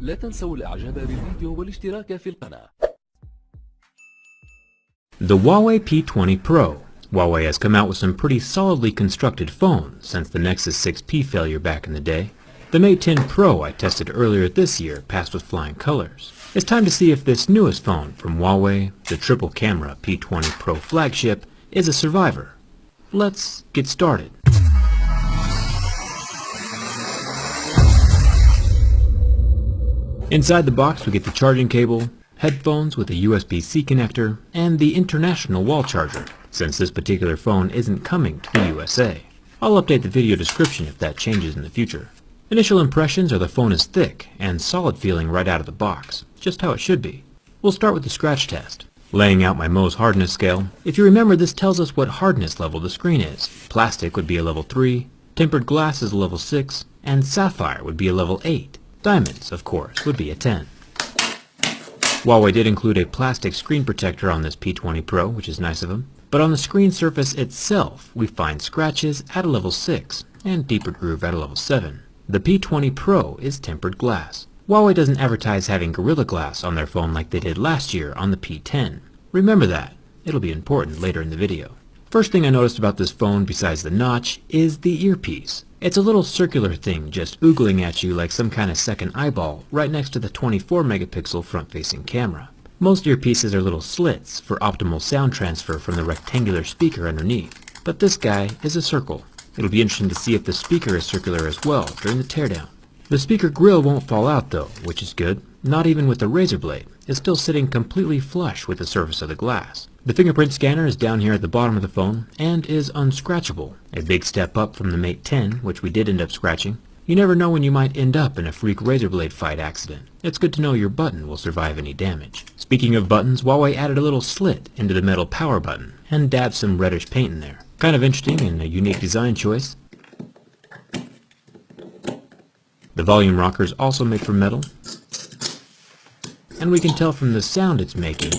لا تنسوا الإعجاب بالفيديو والاشتراك في القناة. The Huawei P20 Pro. Huawei has come out with some pretty solidly constructed phones since the Nexus 6P failure back in the day. The Mate 10 Pro I tested earlier this year passed with flying colors. It's time to see if this newest phone from Huawei, the triple camera P20 Pro flagship, is a survivor. Let's get started. Inside the box we get the charging cable, headphones with a USB-C connector, and the international wall charger, since this particular phone isn't coming to the USA. I'll update the video description if that changes in the future. Initial impressions are the phone is thick and solid feeling right out of the box, just how it should be. We'll start with the scratch test. Laying out my Mohs hardness scale, if you remember this tells us what hardness level the screen is. Plastic would be a level 3, tempered glass is a level 6, and sapphire would be a level 8. Diamonds, of course, would be a 10. Huawei did include a plastic screen protector on this P20 Pro, which is nice of them, but on the screen surface itself we find scratches at a level 6 and deeper groove at a level 7. The P20 Pro is tempered glass. Huawei doesn't advertise having Gorilla Glass on their phone like they did last year on the P10. Remember that. It'll be important later in the video. First thing I noticed about this phone besides the notch is the earpiece. It's a little circular thing just oogling at you like some kind of second eyeball right next to the 24 megapixel front-facing camera. Most earpieces are little slits for optimal sound transfer from the rectangular speaker underneath, but this guy is a circle. It'll be interesting to see if the speaker is circular as well during the teardown. The speaker grill won't fall out though, which is good. Not even with the razor blade. It's still sitting completely flush with the surface of the glass. The fingerprint scanner is down here at the bottom of the phone and is unscratchable. A big step up from the Mate 10, which we did end up scratching. You never know when you might end up in a freak razor blade fight accident. It's good to know your button will survive any damage. Speaking of buttons, Huawei added a little slit into the metal power button and dabbed some reddish paint in there. Kind of interesting and a unique design choice. The volume rocker is also made from metal, and we can tell from the sound it's making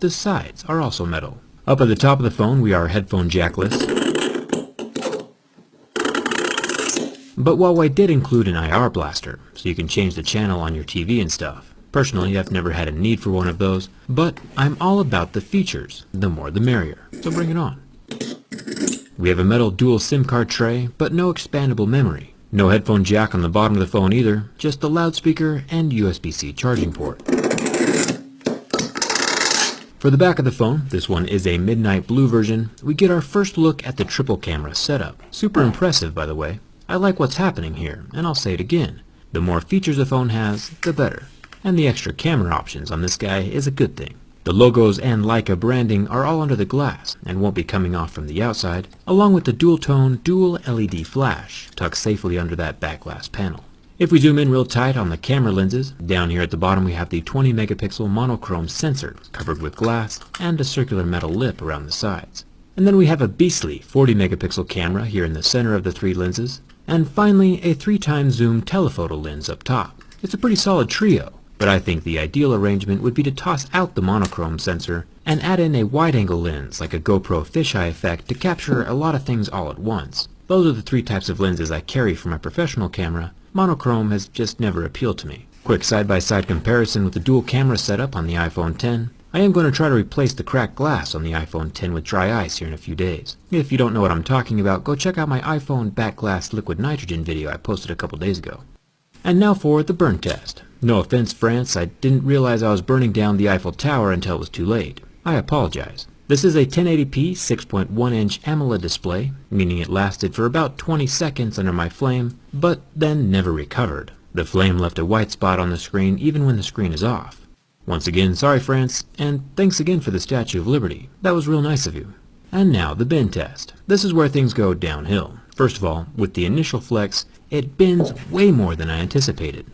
the sides are also metal. Up at the top of the phone we are headphone jackless, but Huawei did include an IR blaster, so you can change the channel on your TV and stuff. Personally, I've never had a need for one of those, but I'm all about the features. The more the merrier, so bring it on. We have a metal dual SIM card tray, but no expandable memory. No headphone jack on the bottom of the phone either, just the loudspeaker and USB-C charging port. For the back of the phone, this one is a midnight blue version, we get our first look at the triple camera setup. Super impressive, by the way. I like what's happening here, and I'll say it again. The more features a phone has, the better. And the extra camera options on this guy is a good thing. The logos and Leica branding are all under the glass and won't be coming off from the outside, along with the dual-tone, dual LED flash tucked safely under that back glass panel. If we zoom in real tight on the camera lenses, down here at the bottom we have the 20 megapixel monochrome sensor covered with glass and a circular metal lip around the sides. And then we have a beastly 40 megapixel camera here in the center of the three lenses, and finally a 3x zoom telephoto lens up top. It's a pretty solid trio. But I think the ideal arrangement would be to toss out the monochrome sensor and add in a wide-angle lens like a GoPro fisheye effect to capture a lot of things all at once. Those are the three types of lenses I carry for my professional camera. Monochrome has just never appealed to me. Quick side-by-side comparison with the dual camera setup on the iPhone 10. I am going to try to replace the cracked glass on the iPhone 10 with dry ice here in a few days. If you don't know what I'm talking about, go check out my iPhone back glass liquid nitrogen video I posted a couple days ago. And now for the burn test. No offense, France, I didn't realize I was burning down the Eiffel Tower until it was too late. I apologize. This is a 1080p 6.1-inch AMOLED display, meaning it lasted for about 20 seconds under my flame, but then never recovered. The flame left a white spot on the screen even when the screen is off. Once again, sorry France, and thanks again for the Statue of Liberty. That was real nice of you. And now the bend test. This is where things go downhill. First of all, with the initial flex, it bends way more than I anticipated.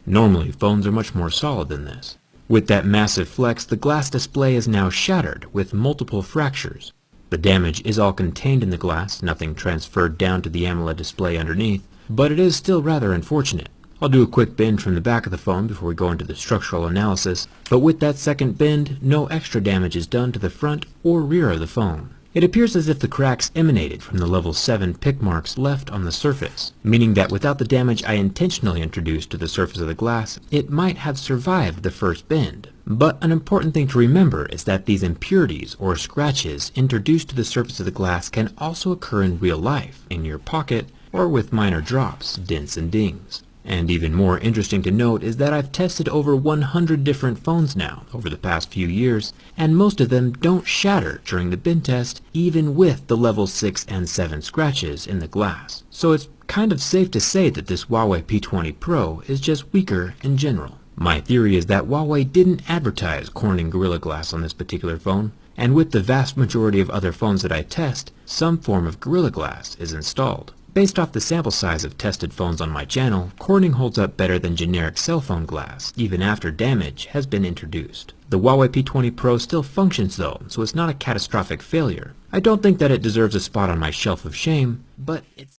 Normally, phones are much more solid than this. With that massive flex, the glass display is now shattered with multiple fractures. The damage is all contained in the glass, nothing transferred down to the AMOLED display underneath, but it is still rather unfortunate. I'll do a quick bend from the back of the phone before we go into the structural analysis, but with that second bend, no extra damage is done to the front or rear of the phone. It appears as if the cracks emanated from the level 7 pick marks left on the surface, meaning that without the damage I intentionally introduced to the surface of the glass, it might have survived the first bend. But an important thing to remember is that these impurities or scratches introduced to the surface of the glass can also occur in real life, in your pocket, or with minor drops, dents, and dings. And even more interesting to note is that I've tested over 100 different phones now over the past few years, and most of them don't shatter during the bend test, even with the level 6 and 7 scratches in the glass. So it's kind of safe to say that this Huawei P20 Pro is just weaker in general. My theory is that Huawei didn't advertise Corning Gorilla Glass on this particular phone, and with the vast majority of other phones that I test, some form of Gorilla Glass is installed. Based off the sample size of tested phones on my channel, Corning holds up better than generic cell phone glass, even after damage has been introduced. The Huawei P20 Pro still functions though, so it's not a catastrophic failure. I don't think that it deserves a spot on my shelf of shame, but it's